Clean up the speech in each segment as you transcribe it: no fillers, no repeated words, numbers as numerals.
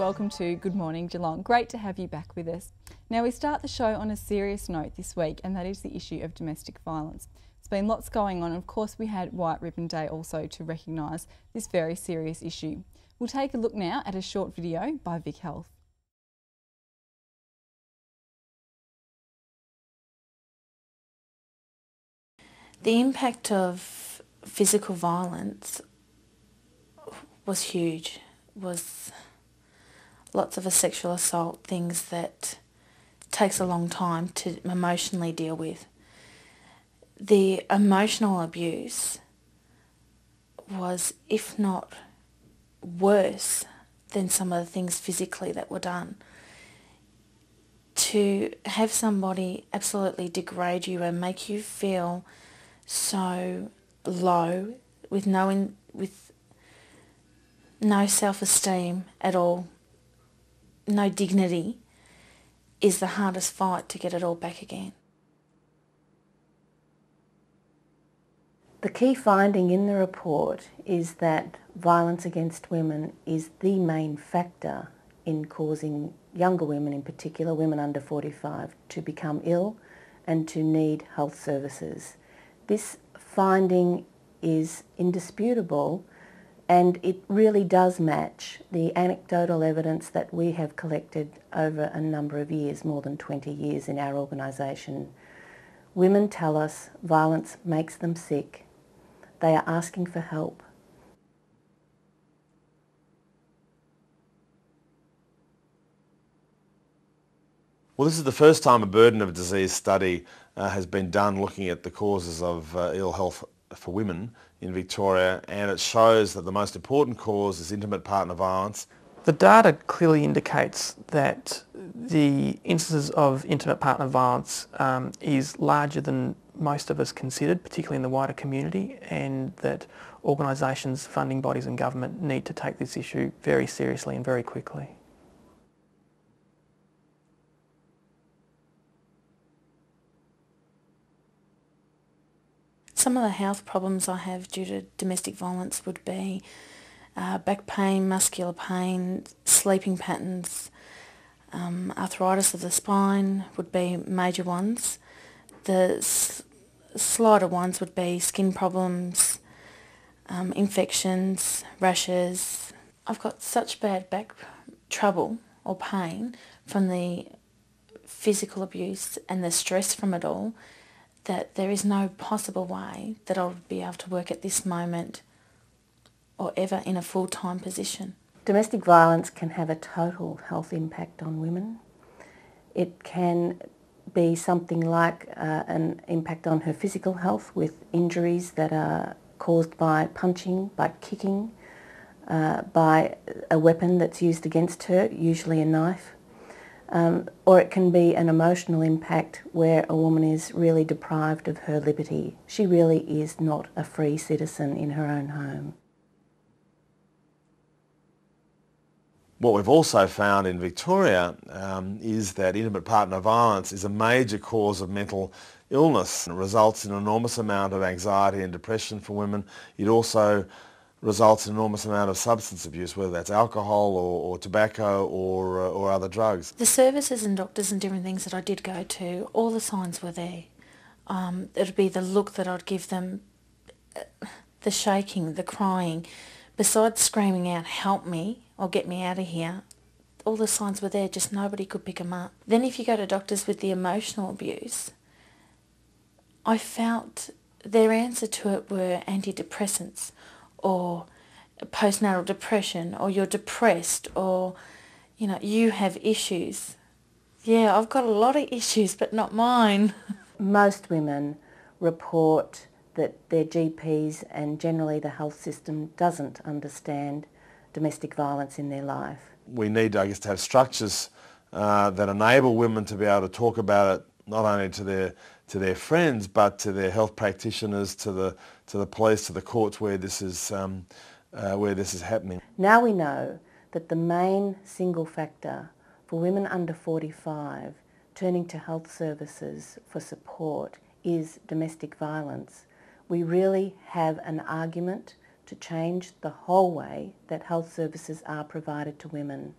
welcome to Good Morning Geelong. Great to have you back with us. Now we start the show on a serious note this week, and that is the issue of domestic violence. There's been lots going on, and of course we had White Ribbon Day also to recognise this very serious issue. We'll take a look now at a short video by Vic Health. The impact of physical violence was huge. Was lots of sexual assault, things that takes a long time to emotionally deal with. The emotional abuse was, if not worse than some of the things physically that were done. To have somebody absolutely degrade you and make you feel so low with no self-esteem at all, no dignity, is the hardest fight to get it all back again. The key finding in the report is that violence against women is the main factor in causing younger women, in particular women under 45, to become ill and to need health services. This finding is indisputable, and it really does match the anecdotal evidence that we have collected over a number of years, more than 20 years in our organisation. Women tell us violence makes them sick. They are asking for help. Well, this is the first time a burden of disease study has been done looking at the causes of ill health for women in Victoria, and it shows that the most important cause is intimate partner violence. The data clearly indicates that the instances of intimate partner violence is larger than most of us considered, particularly in the wider community, and that organisations, funding bodies and government need to take this issue very seriously and very quickly. Some of the health problems I have due to domestic violence would be back pain, muscular pain, sleeping patterns, arthritis of the spine would be major ones. The slighter ones would be skin problems, infections, rashes. I've got such bad back trouble or pain from the physical abuse and the stress from it all that there is no possible way that I would be able to work at this moment or ever in a full-time position. Domestic violence can have a total health impact on women. It can be something like an impact on her physical health with injuries that are caused by punching, by kicking, by a weapon that's used against her, usually a knife. Or it can be an emotional impact where a woman is really deprived of her liberty. She really is not a free citizen in her own home. What we've also found in Victoria is that intimate partner violence is a major cause of mental illness. It results in an enormous amount of anxiety and depression for women. It also results in an enormous amount of substance abuse, whether that's alcohol or tobacco or other drugs. The services and doctors and different things that I did go to, all the signs were there. It would be the look that I'd give them, the shaking, the crying. Besides screaming out, help me or get me out of here, all the signs were there, just nobody could pick them up. Then if you go to doctors with the emotional abuse, I felt their answer to it were antidepressants or postnatal depression, or you're depressed, or, you know, you have issues. Yeah, I've got a lot of issues, but not mine. Most women report that their GPs and generally the health system doesn't understand domestic violence in their life. We need, I guess, to have structures that enable women to be able to talk about it not only to their friends but to their health practitioners, to the police, to the courts where this is happening. Now we know that the main single factor for women under 45 turning to health services for support is domestic violence. We really have an argument to change the whole way that health services are provided to women.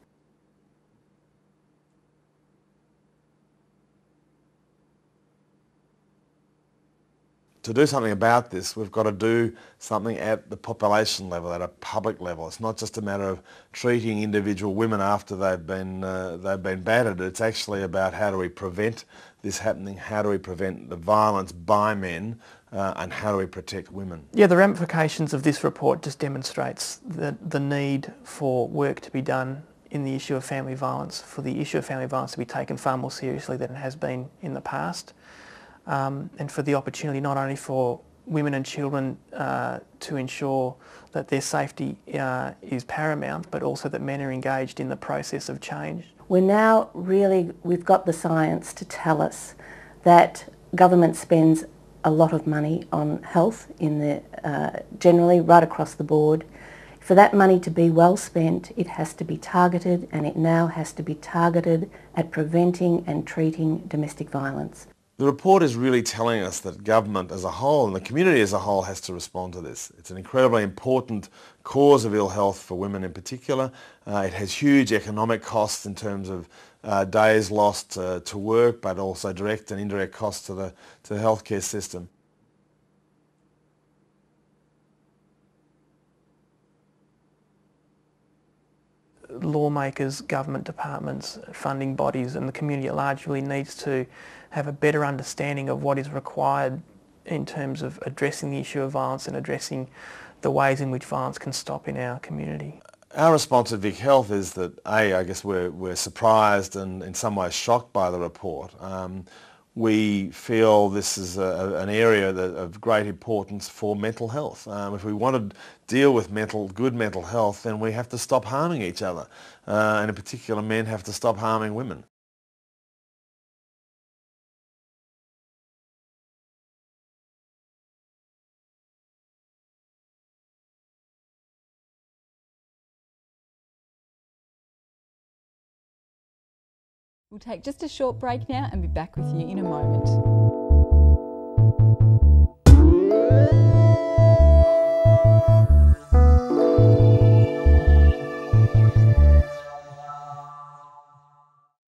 To do something about this, we've got to do something at the population level, at a public level. It's not just a matter of treating individual women after they've been battered. It's actually about how do we prevent this happening, how do we prevent the violence by men, and how do we protect women. Yeah, the ramifications of this report just demonstrates the need for work to be done in the issue of family violence, for the issue of family violence to be taken far more seriously than it has been in the past. And for the opportunity not only for women and children to ensure that their safety is paramount, but also that men are engaged in the process of change. We've got the science to tell us that government spends a lot of money on health generally right across the board. For that money to be well spent, it has to be targeted, and it now has to be targeted at preventing and treating domestic violence. The report is really telling us that government as a whole and the community as a whole has to respond to this. It's an incredibly important cause of ill health for women in particular. It has huge economic costs in terms of days lost to work, but also direct and indirect costs to the healthcare system. Lawmakers, government departments, funding bodies and the community at large really needs to have a better understanding of what is required in terms of addressing the issue of violence and addressing the ways in which violence can stop in our community. Our response at Vic Health is that I guess we're surprised and in some ways shocked by the report. We feel this is an area of great importance for mental health. If we want to deal with good mental health, then we have to stop harming each other. And in particular, men have to stop harming women. We'll take just a short break now and be back with you in a moment.